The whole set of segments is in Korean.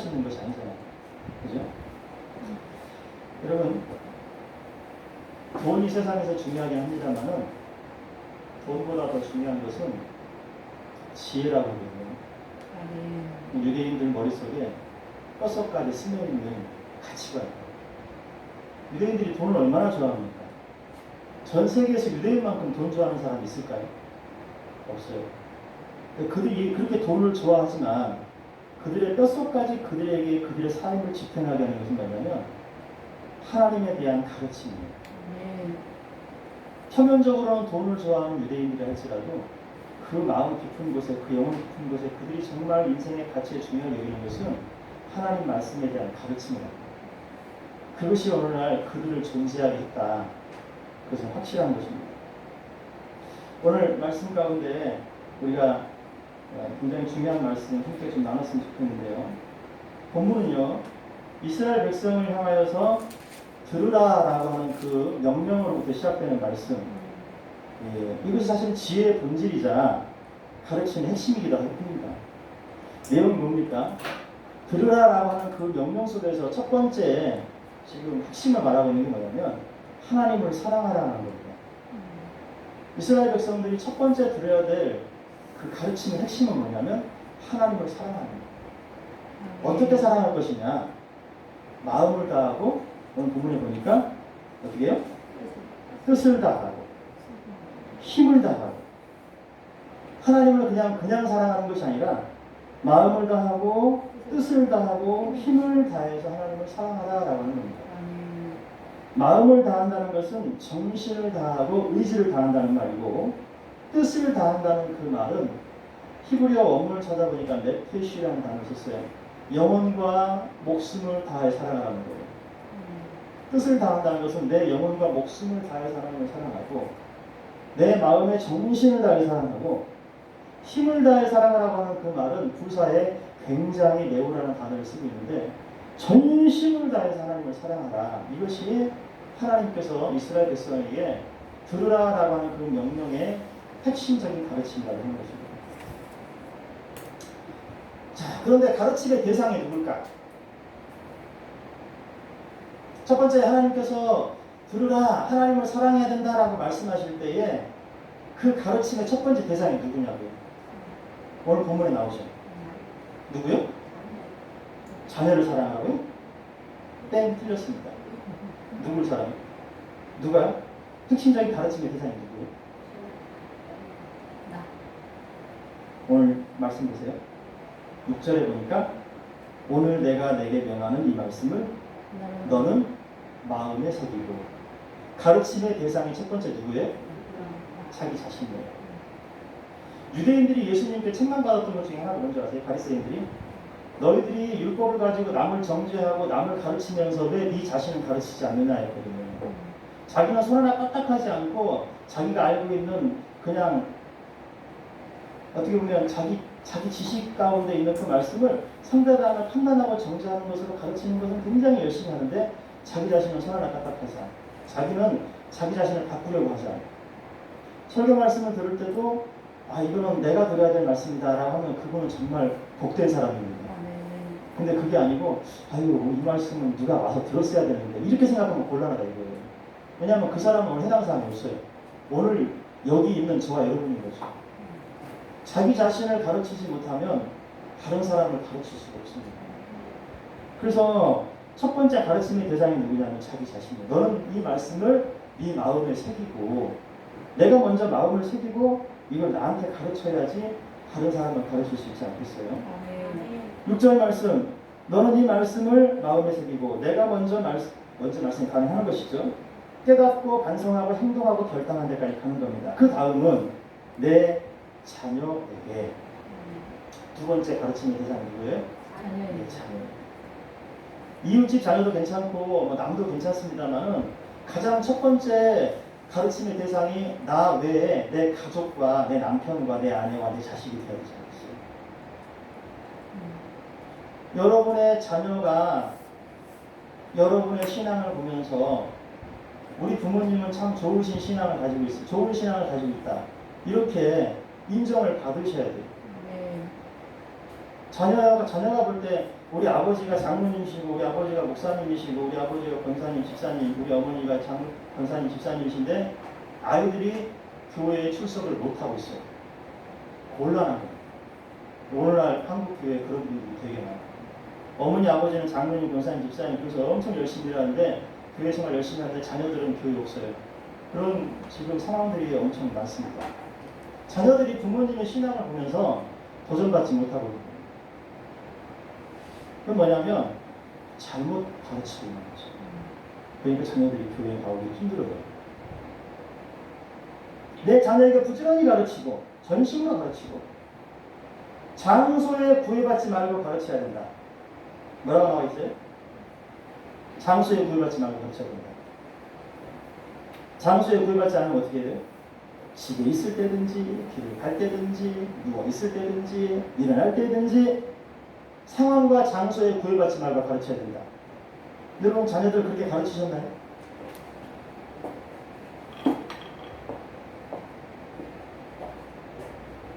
있는 것이 아니잖아요. 그죠? 여러분, 돈이 세상에서 중요하긴 합니다만은 돈보다 더 중요한 것은 지혜라고 하거든요. 유대인들 머릿속에 뼛속까지 스며있는 가치가 있고, 유대인들이 돈을 얼마나 좋아합니까? 전 세계에서 유대인만큼 돈 좋아하는 사람이 있을까요? 없어요. 그들이 그렇게 돈을 좋아하지만 그들의 뼛속까지 그들에게 그들의 삶을 지탱하게 하는 것은 뭐냐면 하나님에 대한 가르침이에요. 표면적으로는 돈을 좋아하는 유대인들이 할지라도 그 마음 깊은 곳에, 그 영혼 깊은 곳에 그들이 정말 인생의 가치에 중요하게 여기는 것은 하나님 말씀에 대한 가르침이다. 그것이 어느 날 그들을 존재하게 했다. 그것은 확실한 것입니다. 오늘 말씀 가운데 우리가 굉장히 중요한 말씀 함께 좀 나눴으면 좋겠는데요. 본문은요, 이스라엘 백성을 향하여서 들으라라고 하는 그 명령으로부터 시작되는 말씀. 이것이 사실 지혜의 본질이자 가르침의 핵심이기도 합니다. 내용이 뭡니까? 들으라라고 하는 그 명령 속에서 첫 번째 지금 핵심을 말하고 있는 게 뭐냐면 하나님을 사랑하라는 겁니다. 이스라엘 백성들이 첫 번째 들어야 될 그 가르침의 핵심은 뭐냐면 하나님을 사랑하는 거예요. 어떻게 사랑할 것이냐? 마음을 다하고, 오늘 부분에 보니까 어떻게 해요? 뜻을 다하고 힘을 다하고. 하나님을 그냥 사랑하는 것이 아니라 마음을 다하고 뜻을 다하고 힘을 다해서 하나님을 사랑하라라고 하는 겁니다. 마음을 다한다는 것은 정신을 다하고 의지를 다한다는 말이고, 뜻을 다한다는 그 말은 히브리어 원문을 찾아보니까 네페시라는 단어를 썼어요. 영혼과 목숨을 다해 사랑하는 거예요. 뜻을 다한다는 것은 내 영혼과 목숨을 다해 하나님을 사랑하고, 내 마음의 정신을 다해 사랑하고, 힘을 다해 사랑하라고 하는 그 말은 부사에 굉장히 매우라는 단어를 쓰고 있는데, 전심을 다해서 하나님을 사랑하라. 이것이 하나님께서 이스라엘 백성에게 들으라라고 하는 그 명령의 핵심적인 가르침이라고 하는 것입니다. 자, 그런데 가르침의 대상이 누굴까? 첫 번째, 하나님께서 들으라, 하나님을 사랑해야 된다라고 말씀하실 때에 그 가르침의 첫 번째 대상이 누구냐고요? 오늘 본문에 나오죠. 누구요? 자녀를 사랑하고요? 땡, 틀렸습니다. 누굴 사랑해요? 누가요? 핵심적인 가르침의 대상이 누구예요? 오늘 말씀 보세요. 6절에 보니까 오늘 내가 내게 명하는 이 말씀을 너는 마음에 새기고. 가르침의 대상이 첫 번째 누구예요? 자기 자신이에요. 유대인들이 예수님께 책망받았던 것 중에 하나가 뭔지 아세요? 바리새인들이 너희들이 율법을 가지고 남을 정죄하고 남을 가르치면서 왜 네 자신을 가르치지 않느냐 했거든요. 자기는 손 하나 까딱하지 않고 자기가 알고 있는 그냥 어떻게 보면 자기 지식 가운데 있는 그 말씀을 상대방을 판단하고 정죄하는 것으로 가르치는 것은 굉장히 열심히 하는데 자기 자신은 손 하나 까딱하지 않고 자기는 자기 자신을 바꾸려고 하지 않고 설교 말씀을 들을 때도 이거는 내가 들어야 될 말씀이다 라고 하면 그분은 정말 복된 사람입니다. 근데 그게 아니고 이 말씀은 누가 와서 들었어야 되는데 이렇게 생각하면 곤란하다 이거예요. 왜냐하면 그 사람은 오늘 해당 사항이 없어요. 오늘 여기 있는 저와 여러분인 거죠. 자기 자신을 가르치지 못하면 다른 사람을 가르칠 수가 없습니다. 그래서 첫 번째 가르침의 대상이 누구냐면 자기 자신이에요. 너는 이 말씀을 네 마음에 새기고, 내가 먼저 마음을 새기고 이걸 나한테 가르쳐야지 다른 사람을 가르칠 수 있지 않겠어요? 6절 말씀, 너는 이 말씀을 마음에 새기고, 내가 먼저 말씀이 가능한 것이죠. 깨닫고 반성하고 행동하고 결단한 데까지 가는 겁니다. 그 다음은 내 자녀에게. 두 번째 가르침의 대상이 누구예요? 내 자녀. 이웃집 자녀도 괜찮고 남도 괜찮습니다만은 가장 첫 번째 가르침의 대상이 나 외에 내 가족과 내 남편과 내 아내와 내 자식이 되어야 되지 않겠어요? 여러분의 자녀가 여러분의 신앙을 보면서 우리 부모님은 참 좋으신 신앙을 가지고 있어, 좋은 신앙을 가지고 있다, 이렇게 인정을 받으셔야 돼요. 자녀가 볼 때 우리 아버지가 장로님이시고 우리 아버지가 목사님이시고 우리 아버지가 권사님, 집사님, 우리 어머니가 권사님, 집사님이신데 아이들이 교회에 출석을 못하고 있어요. 곤란한 거예요. 오늘날 한국 교회에 그런 분들이 되게 많아요. 어머니, 아버지는 장로님, 권사님, 집사님 그래서 엄청 열심히 일하는데 교회 생활 열심히 하는데 자녀들은 교회 없어요. 그런 지금 상황들이 엄청 많습니다. 자녀들이 부모님의 신앙을 보면서 도전받지 못하고 있는 거예요. 그건 뭐냐면 잘못 가르치고 있는 거죠. 그러니까 자녀들이 교회에 나오기 힘들어요. 내 자녀에게 부지런히 가르치고 전심으로 가르치고 장소에 구애받지 말고 가르쳐야 된다. 뭐라고 나와 있어요? 장소에 구애받지 말고 가르쳐야 된다. 장소에 구애받지 않으면 어떻게 해요? 집에 있을 때든지 길을 갈 때든지 누워 있을 때든지 일어날 때든지 상황과 장소에 구애받지 말고 가르쳐야 된다. 여러분 자녀들 그렇게 가르치셨나요?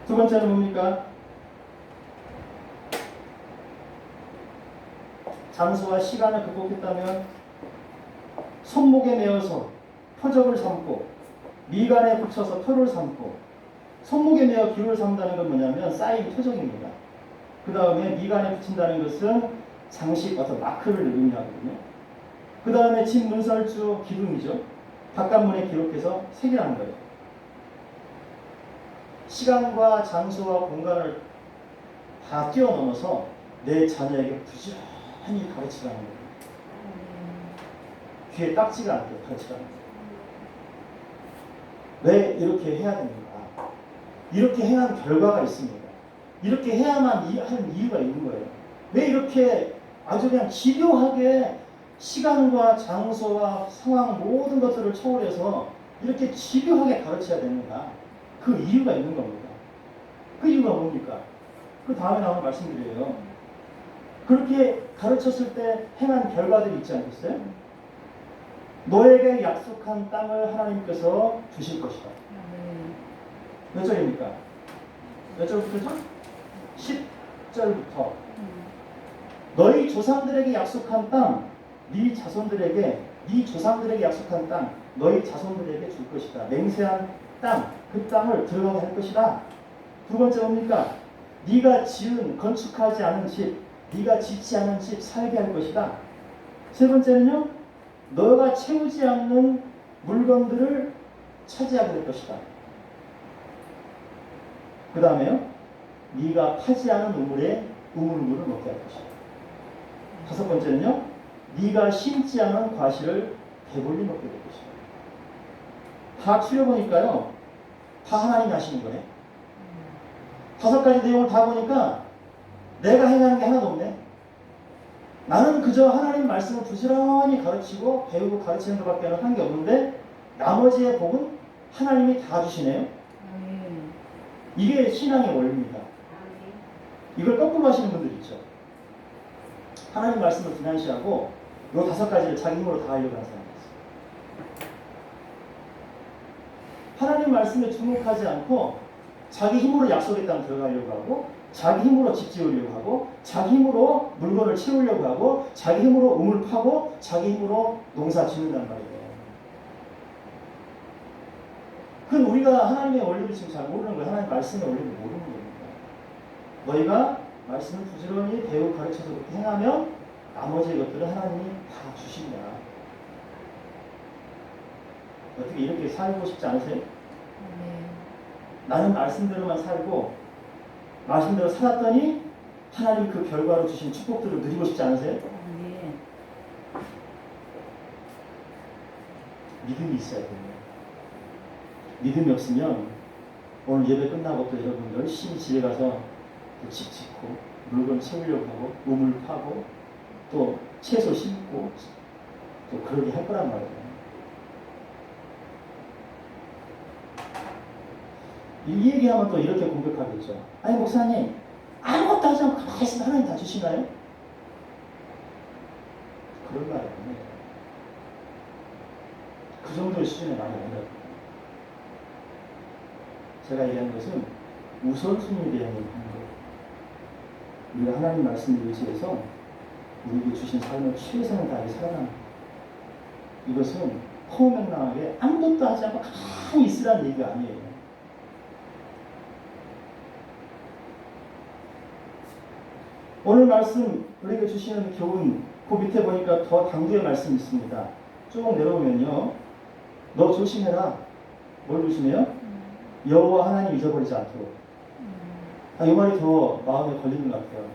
두 번째는 뭡니까? 장소와 시간을 극복했다면 손목에 메어서 표적을 삼고 미간에 붙여서 표를 삼고 손목에 메어 기호를 삼다는 건 뭐냐면 쌓인 표적입니다. 그 다음에 미간에 붙인다는 것은 장식 어떤 마크를 의미하거든요. 그 다음에 집 문설주 기둥이죠. 바깥문에 기록해서 새기라는 거예요. 시간과 장소와 공간을 다 뛰어넘어서 내 자녀에게 부지런히 가르치라는 거예요. 귀에 딱지가 않게 가르치라는 거예요. 왜 이렇게 해야 되는가? 이렇게 행한 결과가 있습니다. 이렇게 해야만 하는 이유가 있는 거예요. 왜 이렇게 아주 그냥 집요하게 시간과 장소와 상황 모든 것들을 초월해서 이렇게 집요하게 가르쳐야 되는가? 그 이유가 있는 겁니다. 그 이유가 뭡니까? 그 다음에 나오는 말씀드려요. 그렇게 가르쳤을 때 행한 결과들이 있지 않겠어요? 너에게 약속한 땅을 하나님께서 주실 것이다. 몇 절입니까? 몇 절부터죠? 10절부터 너희 조상들에게 약속한 땅, 네 조상들에게 약속한 땅, 너희 자손들에게 줄 것이다. 맹세한 땅, 그 땅을 들어가게 할 것이다. 두 번째 뭡니까? 네가 지은 건축하지 않은 집, 네가 짓지 않은 집 살게 할 것이다. 세 번째는요, 너가 채우지 않는 물건들을 차지하게 될 것이다. 그 다음에요, 네가 파지 않은 우물에 우물물을 먹게 할 것이다. 다섯 번째는요, 네가 심지 않은 과실을 배불리 먹게 될 것이다. 다 추려보니까요, 다 하나님이 하시는 거네. 다섯 가지 내용을 다 보니까 내가 행하는 게 하나도 없네. 나는 그저 하나님 말씀을 부지런히 가르치고 배우고 가르치는 것밖에 한 게 없는데 나머지의 복은 하나님이 다 주시네요. 이게 신앙의 원리입니다. 이걸 거꾸로 하시는 분들 있죠. 하나님 말씀을 등한시하고 이 다섯 가지를 자기 힘으로 다 하려고 하는 사람이 있어요. 하나님 말씀에 주목하지 않고 자기 힘으로 약속의 땅 들어가려고 하고 자기 힘으로 집 지으려고 하고 자기 힘으로 물건을 채우려고 하고 자기 힘으로 우물 파고 자기 힘으로 농사 짓는단 말이에요. 그건 우리가 하나님의 원리를 지금 잘 모르는 거예요. 하나님 말씀의 원리를 모르는 겁니다. 너희가 말씀을 부지런히 배우고 가르쳐서 그렇게 행하면 나머지 것들은 하나님이 다 주신다. 어떻게 이렇게 살고 싶지 않으세요? 나는 말씀대로만 살고 말씀대로 살았더니 하나님 그 결과로 주신 축복들을 누리고 싶지 않으세요? 믿음이 있어야 돼요. 믿음이 없으면 오늘 예배 끝나고 또 여러분 열심히 집에 가서 또 집 짓고 물건 채우려고 하고 우물 파고 또 채소 심고 또 그러게 할 거란 말이에요. 이 얘기하면 또 이렇게 공격하겠죠. 아니 목사님 아무것도 하지 않고 가만히 있으면 하나님 다 주시나요? 그런 말 아니에요. 그 정도의 수준에 많이 아니라고. 제가 얘기하는 것은 우선순위에 대한 얘기하는 거예요. 우리가 하나님 말씀을 의지해서 우리에게 주신 삶을 최선을 다해 살아가는 이것은 허무맹랑하게 아무것도 하지 않고 가만히 있으라는 얘기가 아니에요. 오늘 말씀 우리에게 주시는 교훈 그 밑에 보니까 더 강조의 말씀이 있습니다. 쭉 내려오면요. 너 조심해라. 뭘 조심해요? 여호와 하나님 잊어버리지 않도록. 이 말이 더 마음에 걸리는 것 같아요.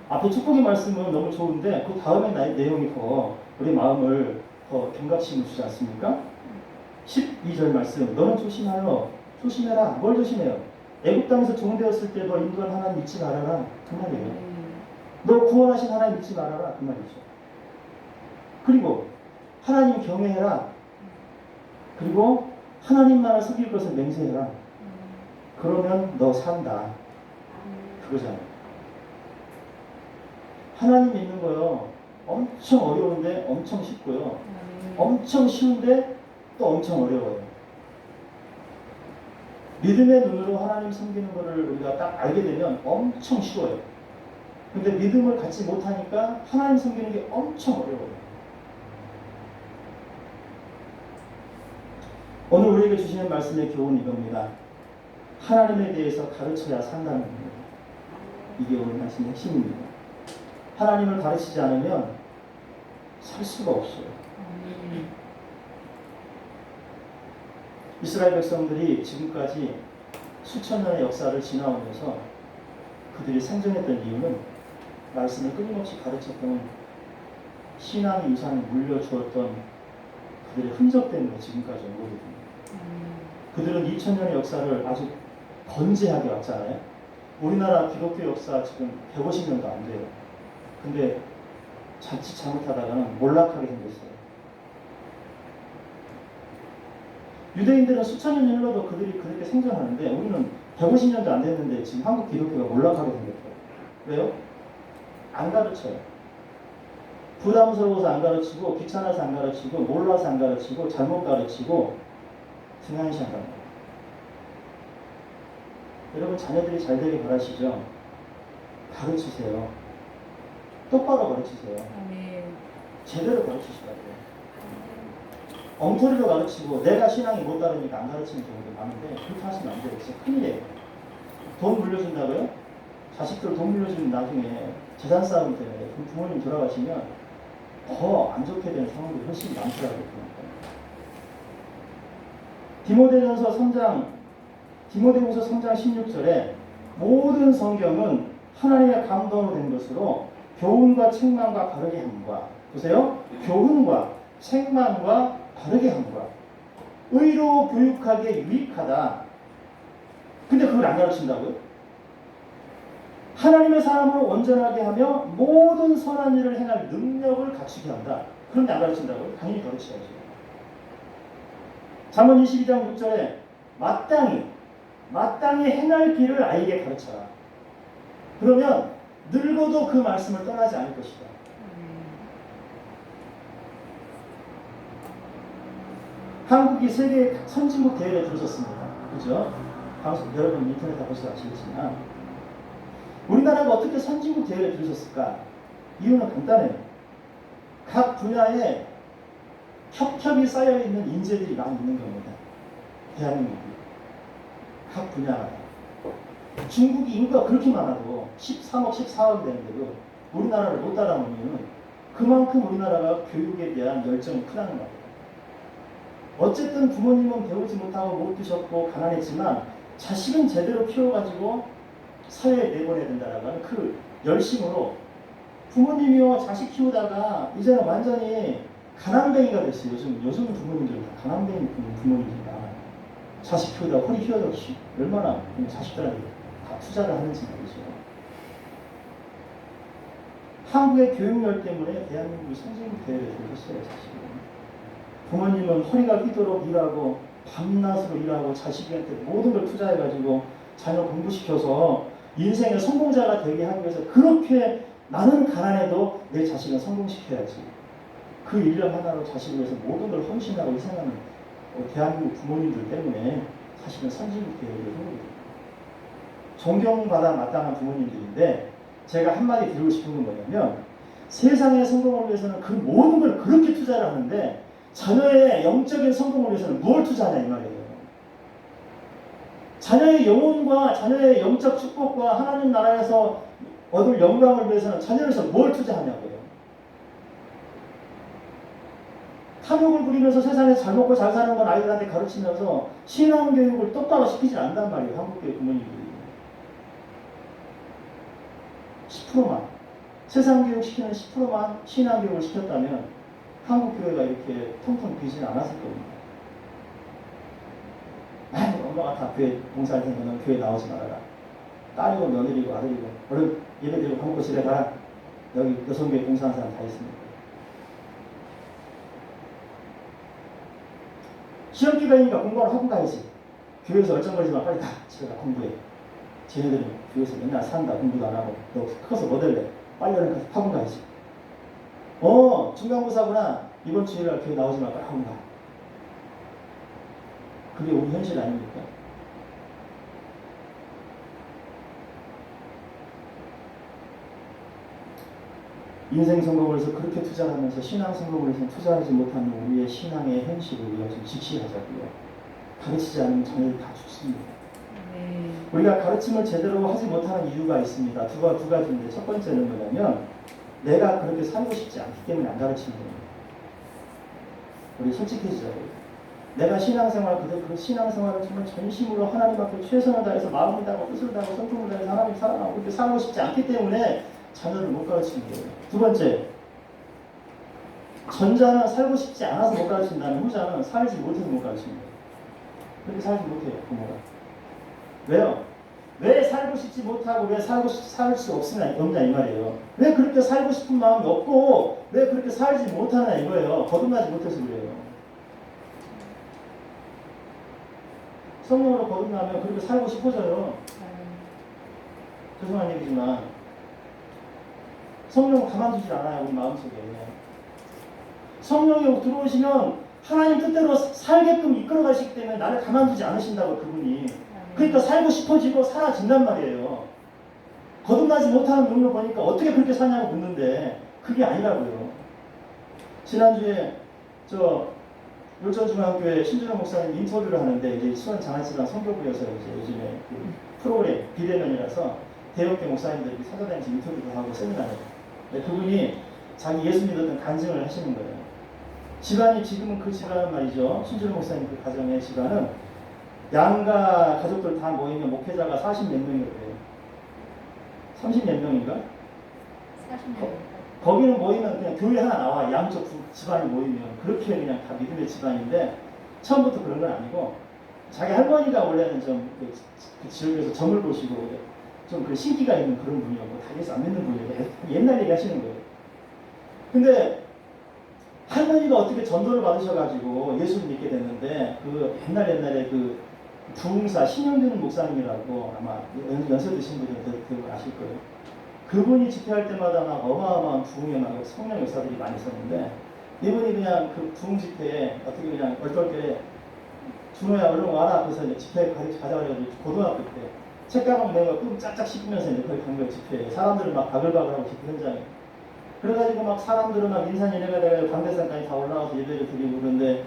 앞에 축복의 말씀은 너무 좋은데 그 다음에 내용이 더 우리 마음을 더 경각심을 주지 않습니까? 12절 말씀 너는 조심해라. 뭘 조심해요? 애굽 땅에서 종되었을 때 너 인도한 하나님 믿지 말아라. 그 말이에요. 너 구원하신 하나님 믿지 말아라. 그 말이죠. 그리고 하나님 경외해라. 그리고 하나님만을 섬길 것을 맹세해라. 그러면 너 산다. 그거잖아요. 하나님 믿는 거요. 엄청 어려운데 엄청 쉽고요. 엄청 쉬운데 또 엄청 어려워요. 믿음의 눈으로 하나님 섬기는 것을 우리가 딱 알게 되면 엄청 쉬워요. 근데 믿음을 갖지 못하니까 하나님 섬기는 게 엄청 어려워요. 오늘 우리에게 주시는 말씀의 교훈이 이겁니다. 하나님에 대해서 가르쳐야 산다는 겁니다. 이게 오늘 말씀의 핵심입니다. 하나님을 가르치지 않으면 살 수가 없어요. 이스라엘 백성들이 지금까지 수천 년의 역사를 지나오면서 그들이 생존했던 이유는 말씀을 끊임없이 가르쳤던 신앙의 유산을 물려주었던 그들의 흔적 때문에 지금까지 온 거거든요. 그들은 2000년의 역사를 아주 건재하게 왔잖아요. 우리나라 기독교 역사 지금 150년도 안 돼요. 근데 자칫 잘못하다가는 몰락하게 생겼어요. 유대인들은 수천 년이 흘러도 그들이 그렇게 생존하는데 우리는 150년도 안 됐는데 지금 한국 기독교가 몰락하게 생겼어요. 왜요? 안 가르쳐요. 부담스러워서 안 가르치고 귀찮아서 안 가르치고 몰라서 안 가르치고 잘못 가르치고 등한시한단 말이에요. 여러분 자녀들이 잘 되길 바라시죠? 가르치세요. 똑바로 가르치세요. 제대로 가르치시라고요. 엉터리로 가르치고 내가 신앙이 못 다르니까 안 가르치는 경우도 많은데 그렇게 하시면 안 돼요. 진짜 큰일이에요. 돈 물려준다고요? 자식들 돈 물려주면 나중에 재산 싸움 때문에 부모님 돌아가시면 더 안 좋게 되는 상황들이 훨씬 많더라고요. 디모데후서 3장 16절에 모든 성경은 하나님의 감동으로 된 것으로 교훈과 책망과 바르게 함과 보세요. 교훈과 책망과 바르게 함과 의로 교육하기에 유익하다. 근데 그걸 안 가르친다고요? 하나님의 사람을 온전하게 하며 모든 선한 일을 행할 능력을 갖추게 한다. 그런데 안 가르친다고요? 당연히 가르쳐야죠. 잠언 22장 6절에 마땅히 행할 길을 아이에게 가르쳐라. 그러면 늙어도 그 말씀을 떠나지 않을 것이다. 한국이 세계 선진국 대회에 들어섰습니다. 그죠? 방송 여러분 인터넷에 보셔서 아시겠지만 우리나라가 어떻게 선진국 대회에 들어섰을까? 이유는 간단해요. 각 분야에 겹겹이 쌓여있는 인재들이 많이 있는 겁니다. 대한민국이. 각 분야가. 중국이 인구가 그렇게 많아도 13억, 14억이 되는데도 우리나라를 못 따라오는 이유는 그만큼 우리나라가 교육에 대한 열정이 크다는 거예요. 어쨌든 부모님은 배우지 못하고 못 드셨고 가난했지만 자식은 제대로 키워가지고 사회에 내보내야 된다라고 하는 그 열심으로 부모님이요 자식 키우다가 이제는 완전히 가난뱅이가 됐어요. 요즘 부모님들은 다 가난뱅이 부모님들이 많아요. 자식 키우다가 허리 휘어져서 얼마나 자식들한테 다 투자를 하는지 말이죠. 한국의 교육열 때문에 대한민국이 선진국 대회를 들었어요. 사실은. 부모님은 허리가 휘도록 일하고 밤낮으로 일하고 자식한테 모든 걸 투자해가지고 자녀 공부시켜서 인생의 성공자가 되게 하기 위해서 그렇게 나는 가난해도 내 자식은 성공시켜야지. 그 일념 하나로 자식을 위해서 모든 걸 헌신하고 희생하는 대한민국 부모님들 때문에 사실은 선진국 대회를 하는 거예요. 존경받아 마땅한 부모님들인데 제가 한마디 드리고 싶은 건 뭐냐면 세상의 성공을 위해서는 그 모든 걸 그렇게 투자를 하는데 자녀의 영적인 성공을 위해서는 뭘 투자하냐 이 말이에요. 자녀의 영혼과 자녀의 영적 축복과 하나님 나라에서 얻을 영광을 위해서는 자녀에서 뭘 투자하냐고요. 탐욕을 부리면서 세상에서 잘 먹고 잘 사는 건 아이들한테 가르치면서 신앙교육을 똑바로 시키지 않는단 말이에요. 한국교회 부모님들이. 10%만 세상교육 시키는 10%만 신앙교육을 시켰다면 한국교회가 이렇게 통통 비지는 않았을 겁니다. 아니 엄마가 다 교회 봉사할 테니까 넌 교회 나오지 말아라. 딸이고 며느리고 아들이고 얼른 예배드리고 밥 먹고 집에 가라. 여기 여성교회 봉사하는 사람 다 있습니다. 시험 기간이니까 공부를 하고 가야지. 교회에서 얼쩡거리지만 빨리 가. 집에 가 공부해. 쟤네들은 교회에서 맨날 산다. 공부도 안 하고. 너 커서 뭐 될래? 빨리 얼른 가서 학원 가야지. 중간고사구나. 이번 주일날 교회 나오지 마. 빨리 학원 가. 그게 우리 현실 아닙니까? 인생 성공을 위해서 그렇게 투자하면서 신앙 성공을 위해서 투자하지 못하는 우리의 신앙의 현실을 우리가 좀 직시하자고요. 가르치지 않으면 자녀들이 다 죽습니다. 우리가 가르침을 제대로 하지 못하는 이유가 있습니다. 두 가지인데 첫 번째는 뭐냐면 내가 그렇게 살고 싶지 않기 때문에 안 가르치는 겁니다. 우리 솔직해지자고요. 내가 신앙생활, 그 신앙생활을 정말 전심으로 하나님 앞에 최선을 다해서 마음을 다하고 뜻을 다하고 성품을 다해서 하나님 사랑하고 그렇게 살고 싶지 않기 때문에 자녀를 못 가르치는 거예요. 두 번째, 전자는 살고 싶지 않아서 못 가르친다면 후자는 살지 못해서 못 가르치는 거예요. 그렇게 살지 못해요, 부모가. 왜요? 왜 살고 싶지 못하고 왜 살 수 없냐 이 말이에요. 왜 그렇게 살고 싶은 마음이 없고 왜 그렇게 살지 못하냐 이거예요. 거듭나지 못해서 그래요. 성령으로 거듭나면 그렇게 살고 싶어져요. 죄송한 얘기지만 성령은 가만두질 않아요. 우리 마음속에. 성령이 들어오시면 하나님 뜻대로 살게끔 이끌어 가시기 때문에 나를 가만두지 않으신다고 그분이. 그러니까 살고 싶어지고 사라진단 말이에요. 거듭나지 못하는 눈으로 보니까 어떻게 그렇게 사냐고 묻는데 그게 아니라고요. 지난주에 율전중앙교회 신준호 목사님 인터뷰를 하는데 이제 수원 장안시방 선교부에서 이제 요즘에 그 프로그램 비대면이라서 대형교 목사님들이 찾아다니면서 인터뷰도 하고 세미나를. 근데 그분이 자기 예수 믿었던 간증을 하시는 거예요. 집안이 지금은 그 집안은 말이죠. 신준호 목사님 그 가정의 집안은 양가 가족들 다 모이면 목회자가 40몇 명이었대요. 30몇 명인가? 40명. 거기는 모이면 그냥 교회 하나 나와. 양쪽 집안이 모이면 그렇게 그냥 다 믿음의 집안인데 처음부터 그런 건 아니고 자기 할머니가 원래는 좀 그 지역에서 점을 보시고 좀 그 신기가 있는 그런 분이었고 다 예수 안 믿는 분이에요. 옛날 얘기 하시는 거예요. 근데 할머니가 어떻게 전도를 받으셔가지고 예수를 믿게 됐는데 그 옛날에 그 부흥사 신영준 목사님이라고 아마 연세 드신 분들은 아실 거예요. 그분이 집회할 때마다 막 어마어마한 부흥의 막 성령 역사들이 많이 있었는데 이분이 그냥 그 부흥 집회에 어떻게 그냥 얼떨결에 준호야 얼른 와라. 그래서 이제 집회에 가자고 고등학교 때 책가방 메고 뿜 짝짝 씹으면서 이제 거기 간 거예요. 집회에 사람들을 막 바글바글하고 집회 현장에. 그래가지고 막 사람들은 막 인산 이래가 돼가지고 광대산까지 다 올라와서 예배를 드리고 그런데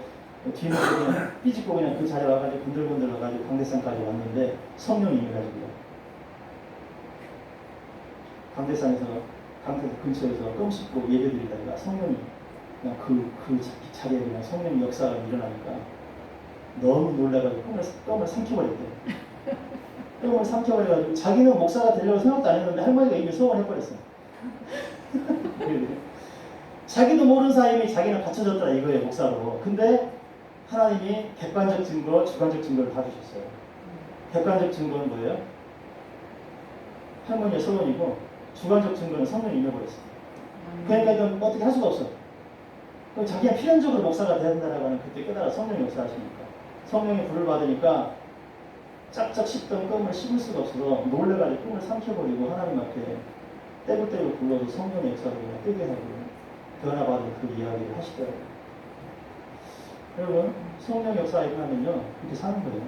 뒤는 그냥 삐집고 그냥 그 자리에 와가지고 군들군들 와가지고 광대산까지 왔는데 성령이 임해가지고 광대산 근처에서 껌 씹고 예배 드리다가 성령이 그냥 그 자리에 그냥 성령 역사가 일어나니까 너무 놀라가지고 껌을 삼켜버렸대. 껌을 삼켜버려가지고 자기는 목사가 되려고 생각도 안 했는데 할머니가 이미 소원해버렸어. 자기도 모르는 사이에 자기는 받쳐졌다 이거예요, 목사로. 근데 하나님이 객관적 증거, 주관적 증거를 다 주셨어요. 객관적 증거는 뭐예요? 할머니의 소원이고 주관적 증거는 성령이 임해버렸어요. 그러니까 이건 어떻게 할 수가 없어. 그럼 자기가 필연적으로 목사가 돼야 된다라고 하는 그때 깨달아 성령이 역사하시니까. 성령의 불을 받으니까 짝짝 씹던 껌을 씹을 수가 없어서 놀래가지고 껌을 삼켜버리고 하나님 앞에 떼굴떼굴 불러서 성령의 역사를 그냥 뜨게 하고 변화받은 그 이야기를 하시더라고요. 여러분, 성령 역사 일어나면요, 그렇게 사는 거예요.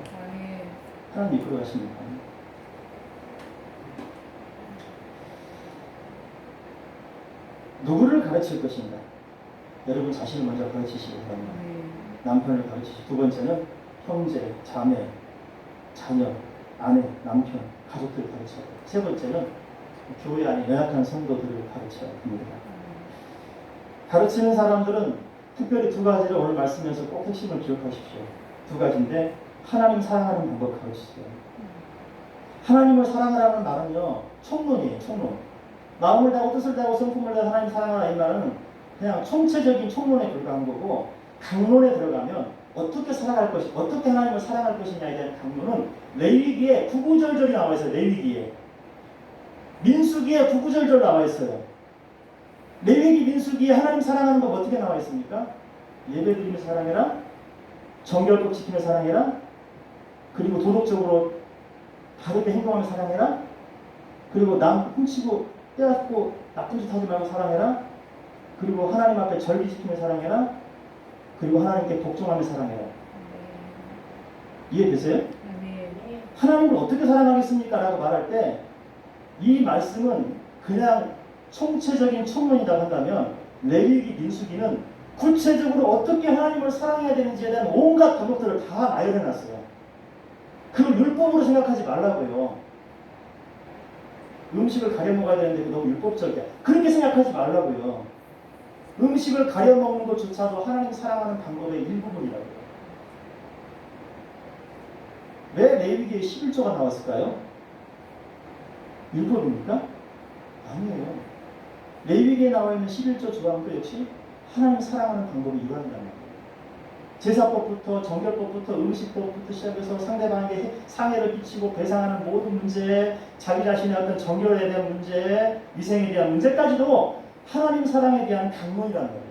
하나님 이끌어 가십니다. 누구를 가르칠 것인가? 여러분 자신을 먼저 가르치시기 바랍니다. 남편을 가르치시고, 두 번째는 형제, 자매, 자녀, 아내, 남편, 가족들을 가르쳐야 돼요. 세 번째는 교회 안에 연약한 성도들을 가르쳐야 됩니다. 가르치는 사람들은 특별히 두 가지를 오늘 말씀에서 꼭 핵심을 기억하십시오. 두 가지인데, 하나님 사랑하는 방법 가르치세요. 하나님을 사랑하라는 말은요, 총론이에요, 총론. 마음을 다하고 뜻을 다하고 성품을 다하고 하나님 사랑하라 이 말은 그냥 총체적인 총론에 불과한 거고, 강론에 들어가면 어떻게 살아갈 것이, 어떻게 하나님을 사랑할 것이냐에 대한 강론은 레위기에 구구절절이 나와 있어요. 레위기에. 민수기에 구구절절 나와 있어요. 레위기 민수기에 하나님 사랑하는 법 어떻게 나와 있습니까? 예배드리며 사랑해라, 정결법 지키며 사랑해라, 그리고 도덕적으로 다르게 행동하며 사랑해라, 그리고 남 훔치고 빼앗고 나쁜 짓 하지 말고 사랑해라, 그리고 하나님 앞에 절기 지키며 사랑해라, 그리고 하나님께 복종하며 사랑해라. 이해되세요? 하나님을 어떻게 사랑하겠습니까? 라고 말할 때 이 말씀은 그냥 총체적인 총론이라고 한다면, 레위기 민수기는 구체적으로 어떻게 하나님을 사랑해야 되는지에 대한 온갖 방법들을 다 나열해놨어요. 그걸 율법으로 생각하지 말라고요. 음식을 가려 먹어야 되는데 너무 율법적이야, 그렇게 생각하지 말라고요. 음식을 가려 먹는 것조차도 하나님 사랑하는 방법의 일부분이라고요. 왜 레위기에 11조가 나왔을까요? 율법입니까? 아니에요. 레위기에 나와 있는 11조 조항도 역시 하나님 사랑하는 방법이 일환이라는 거예요. 제사법부터 정결법부터 음식법부터 시작해서 상대방에게 상해를 끼치고 배상하는 모든 문제, 자기 자신의 어떤 정결에 대한 문제, 위생에 대한 문제까지도 하나님 사랑에 대한 강론이라는 거예요.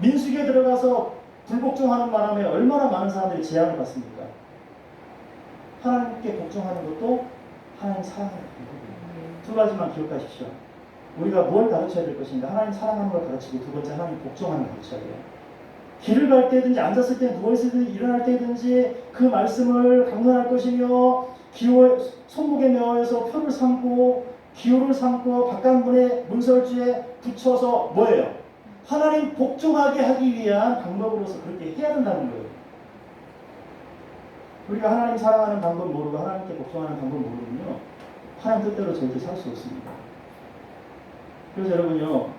민수기에 들어가서 불복종하는 바람에 얼마나 많은 사람들이 재앙을 받습니까? 하나님께 복종하는 것도 하나님 사랑하는 거예요. 두 가지만 기억하십시오. 우리가 뭘 가르쳐야 될 것인가? 하나님 사랑하는 걸 가르치고, 두 번째 하나님 복종하는 걸 가르쳐야 돼요. 길을 갈 때든지 앉았을 때 누워있을 때 일어날 때든지 그 말씀을 강론할 것이며, 손목에 메어서 표를 삼고 기호를 삼고 바깥문에 문설주에 붙여서 뭐예요? 하나님 복종하게 하기 위한 방법으로서 그렇게 해야 된다는 거예요. 우리가 하나님 사랑하는 방법 모르고 하나님께 복종하는 방법 모르면요, 하나님 뜻대로 절대 살 수 없습니다. 그래서 여러분요,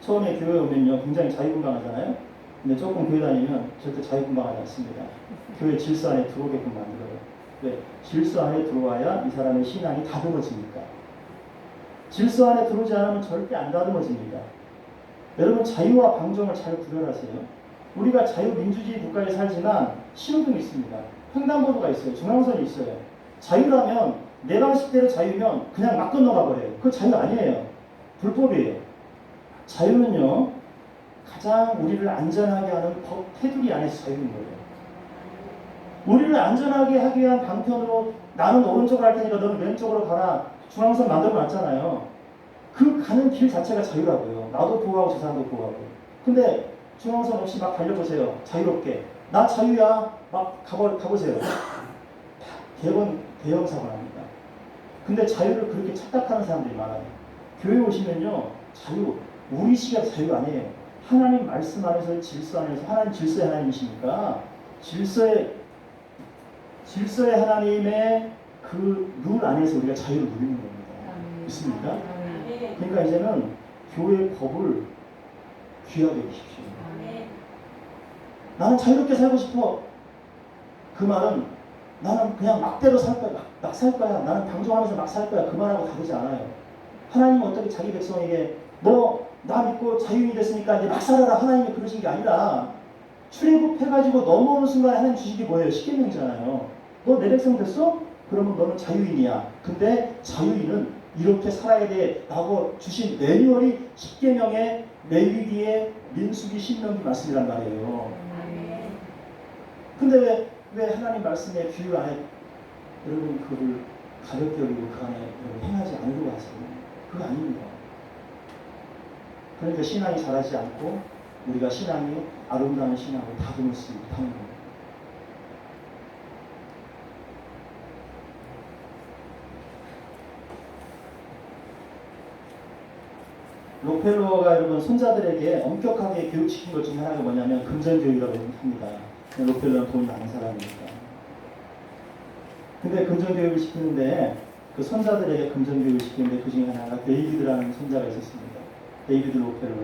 처음에 교회 오면요 굉장히 자유분방하잖아요. 근데 조금 교회 다니면 절대 자유분방하지 않습니다. 교회 질서 안에 들어오게끔 만들어요. 왜? 질서 안에 들어와야 이 사람의 신앙이 다듬어집니까? 질서 안에 들어오지 않으면 절대 안 다듬어집니다. 여러분, 자유와 방종을 잘 구별하세요. 우리가 자유민주주의 국가에 살지만 신호등이 있습니다. 횡단보도가 있어요. 중앙선이 있어요. 자유라면 내 방식대로 자유면 그냥 막 건너가 버려요. 그거 자유 아니에요. 불법이에요. 자유는요, 가장 우리를 안전하게 하는 법 테두리 안에서 자유인 거예요. 우리를 안전하게 하기 위한 방편으로 나는 오른쪽으로 할 테니까 너는 왼쪽으로 가라, 중앙선 만들어 놨잖아요. 그 가는 길 자체가 자유라고요. 나도 보호하고 저 사람도 보호하고. 근데 중앙선 없이 막 달려보세요. 자유롭게. 나 자유야. 막 가보세요. 대형 사고 납니다. 근데 자유를 그렇게 착각하는 사람들이 많아요. 교회 오시면요, 자유, 우리 시각 자유 아니에요. 하나님 말씀 안에서, 질서 안에서, 하나님 질서의 하나님이시니까 질서의 하나님의 그 룰 안에서 우리가 자유를 누리는 겁니다. 믿습니까? 그러니까 이제는 교회 법을 귀하게 여기십시오. 나는 자유롭게 살고 싶어. 그 말은 나는 그냥 막대로 살 거야. 막 살 거야. 나는 방종하면서 막 살 거야. 그 말하고 다르지 않아요. 하나님은 어떻게 자기 백성에게 너 나 믿고 자유인이 됐으니까 이제 막 살아라, 하나님이 그러신 게 아니라, 출애굽해가지고 넘어오는 순간에 하나님 주신 게 뭐예요? 십계명이잖아요. 너 내 백성 됐어? 그러면 너는 자유인이야. 근데 자유인은 이렇게 살아야 돼 라고 주신 매뉴얼이 십계명의, 레위기의, 민수기, 신명기 말씀이란 말이에요. 근데 왜 하나님 말씀의 규율 안에 여러분 그걸 가볍게 여기고 그 안에 행하지 않으려고 하세요? 그거 아닙니다. 그러니까 신앙이 자라지 않고 우리가 신앙이 아름다운 신앙을 다듬을 수 못하는 겁니다. 록펠러가 여러분 손자들에게 엄격하게 교육시킨 것 중에 하나가 뭐냐면 금전교육이라고 합니다. 록펠러는 돈이 많은 사람이니까. 근데 금전교육을 시키는데 그 손자들에게 금전교육을 시키는데 그 중에 하나가 데이비드라는 손자가 있었습니다. 데이비드 록펠러.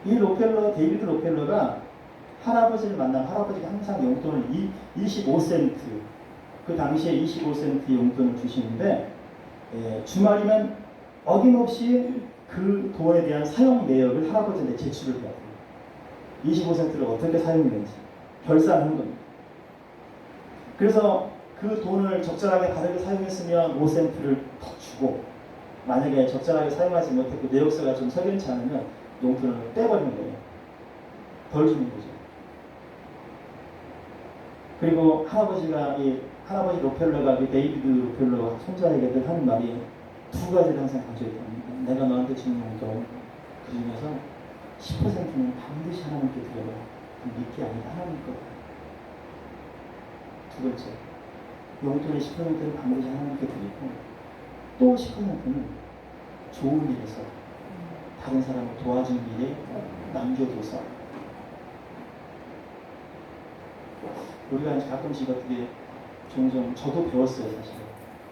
이 데이비드 록펠러가 할아버지를 만나면 할아버지가 항상 용돈을 25센트, 그 당시에 25센트 용돈을 주시는데 주말이면 어김없이 그 돈에 대한 사용 내역을 할아버지한테 제출을 해야 돼요. 25센트를 어떻게 사용했는지 결산하는 겁니다. 그래서 그 돈을 적절하게 바르게 사용했으면 5센트를 더 주고, 만약에 적절하게 사용하지 못했고 내역서가 좀 석연치 않으면 용돈을 떼버리는 거예요. 덜 주는 거죠. 그리고 할아버지 록펠러가 데이비드 록펠러 손자에게 하는 말이 두 가지를 항상 강조했답니다. 내가 너한테 주는 용돈 그 중에서 10%는 반드시 하나님께 드려라. 믿기 아니다. 하나님 거다. 두 번째, 용돈의 10%는 반드시 하나님께 드리고 또 10%는 좋은 일에서 다른 사람을 도와준 일에 남겨둬서. 우리가 가끔씩 어떻게 종종 저도 배웠어요. 사실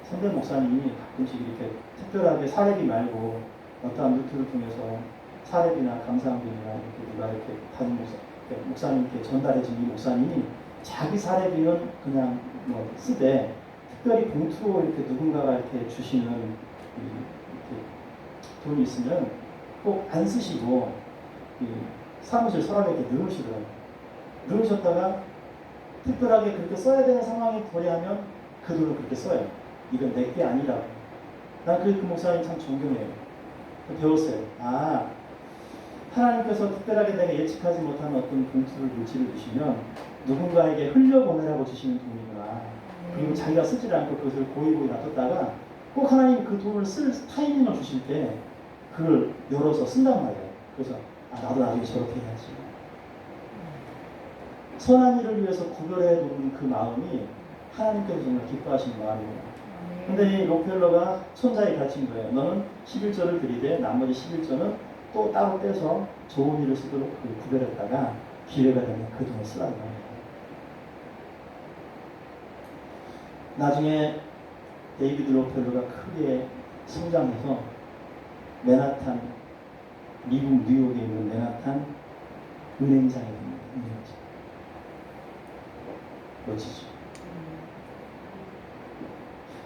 선배 목사님이 가끔씩 이렇게 특별하게 사례비 말고 어떠한 루트를 통해서 사례비나 감사함이나 이렇게 누가 이렇게 다른 목사님께 전달해준 이 목사님이 자기 사례비는 그냥 뭐 쓰되 특별히 봉투로 이렇게 누군가가 이렇게 주시는 이렇게 돈이 있으면 꼭 안 쓰시고 사무실 서랍에 이렇게 넣으시더라고요. 넣으셨다가 특별하게 그렇게 써야 되는 상황이 도래하면 그 돈을 그렇게 써요. 이건 내 게 아니라고. 난 그 목사님 참 존경해요. 배웠어요. 하나님께서 특별하게 내가 예측하지 못한 어떤 봉투를 물질을 주시면 누군가에게 흘려보내라고 주시는 돈이구나. 그리고 자기가 쓰지 않고 그것을 고이고이 놔뒀다가 꼭 하나님 그 돈을 쓸 타이밍을 주실 때 그걸 열어서 쓴단 말이에요. 그래서 나도 나중에 저렇게 해야지. 선한 일을 위해서 구별해 놓는 그 마음이 하나님께서 정말 기뻐하시는 마음입니다. 근데 이 록펠러가 손자에 가르친 거예요. 너는 11조를 드리되 나머지 11조는 또 따로 떼서 좋은 일을 쓰도록 구별했다가 기회가 되면 그 돈을 쓰라는 거예요. 나중에 데이비드 록펠러가 크게 성장해서 맨하탄, 미국 뉴욕에 있는 맨하탄 은행장이 됩니다. 은행장. 멋지죠.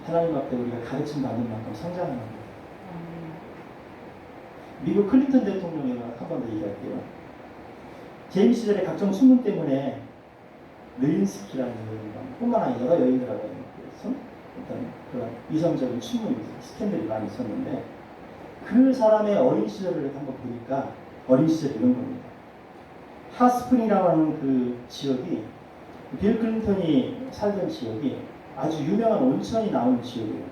하나님 앞에 우리가 가르침 받는 만큼 성장하는 거예요. 미국 클린턴 대통령이 한 번 더 얘기할게요. 재임 시절에 각종 수문 때문에 르인스키라는 뿐만 아니라 여러 여인들하고 어떤 그런 이성적인 추문 스캔들이 많이 있었는데 그 사람의 어린 시절을 한번 보니까 어린 시절 이런 겁니다. 핫스프링이라고 하는 그 지역이 빌 클린턴이 살던 지역이 아주 유명한 온천이 나오는 지역이에요.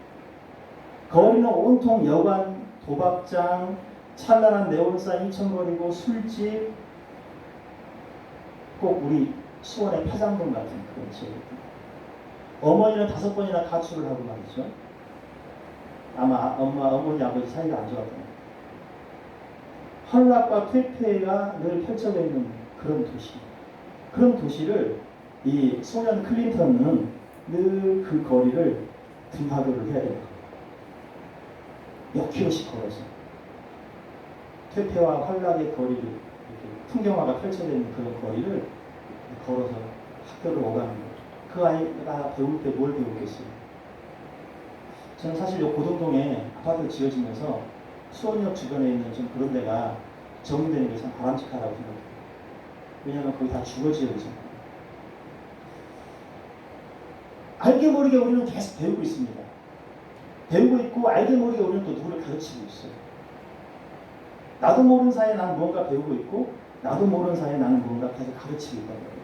거리는 온통 여관, 도박장, 찬란한 네온사인 이천거리고 술집, 꼭 우리 수원의 파장동 같은 그런 지역입니다. 어머니는 5번이나 가출을 하고 말이죠. 아마 어머니 아버지 사이가 안 좋았던 거예요. 환락과 퇴폐가 늘 펼쳐져 있는 그런 도시. 그런 도시를 이 소년 클린턴은 늘 그 거리를 등하교를 해야 됩니다. 몇 킬로씩 걸어서 퇴폐와 환락의 거리를 이렇게 풍경화가 펼쳐져 있는 그런 거리를 걸어서 학교를 오가는 거죠. 그 아이가 배울 때 뭘 배우겠어요? 저는 사실 이 고등동에 아파트가 지어지면서 수원역 주변에 있는 좀 그런 데가 정리되는 게 참 바람직하다고 생각해요. 왜냐하면 거기 다 주거 지역이잖아요. 알게 모르게 우리는 계속 배우고 있습니다. 배우고 있고 알게 모르게 우리는 또 누구를 가르치고 있어요. 나도 모르는 사이에 나는 무언가 배우고 있고 나도 모르는 사이에 나는 무언가 계속 가르치고 있다는 거예요.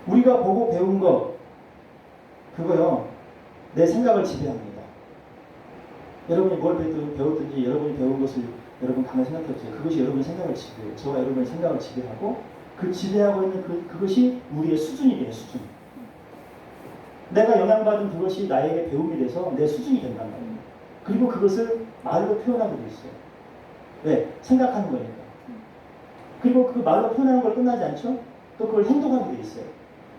우리가 보고 배운 것 그거요 내 생각을 지배합니다. 여러분이 뭘 배웠든지 여러분이 배운 것을 여러분 가만히 생각해보세요. 그것이 여러분의 생각을 지배해요. 저와 여러분의 생각을 지배하고 그 지배하고 있는 그것이 우리의 수준이 돼요. 수준. 내가 영향받은 그것이 나에게 배움이 돼서 내 수준이 된단 말이에요. 그리고 그것을 말로 표현하게 돼 있어요. 왜? 생각하는 거니까. 그리고 그 말로 표현하는 걸 끝나지 않죠? 또 그걸 행동하게 돼 있어요.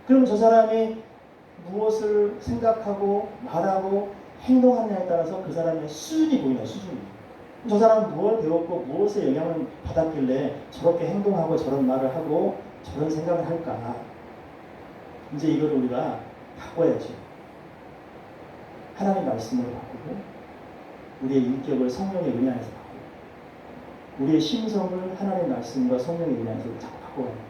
그럼 저 사람이 무엇을 생각하고 말하고 행동하느냐에 따라서 그 사람의 수준이 보이나요? 수준이. 저 사람은 무엇을 배웠고 무엇에 영향을 받았길래 저렇게 행동하고 저런 말을 하고 저런 생각을 할까. 이제 이걸 우리가 바꿔야죠. 하나님의 말씀으로 바꾸고 우리의 인격을 성령의 은혜 안에서 바꾸고 우리의 심성을 하나님의 말씀과 성령의 은혜 안에서 자꾸 바꿔가는 거예요.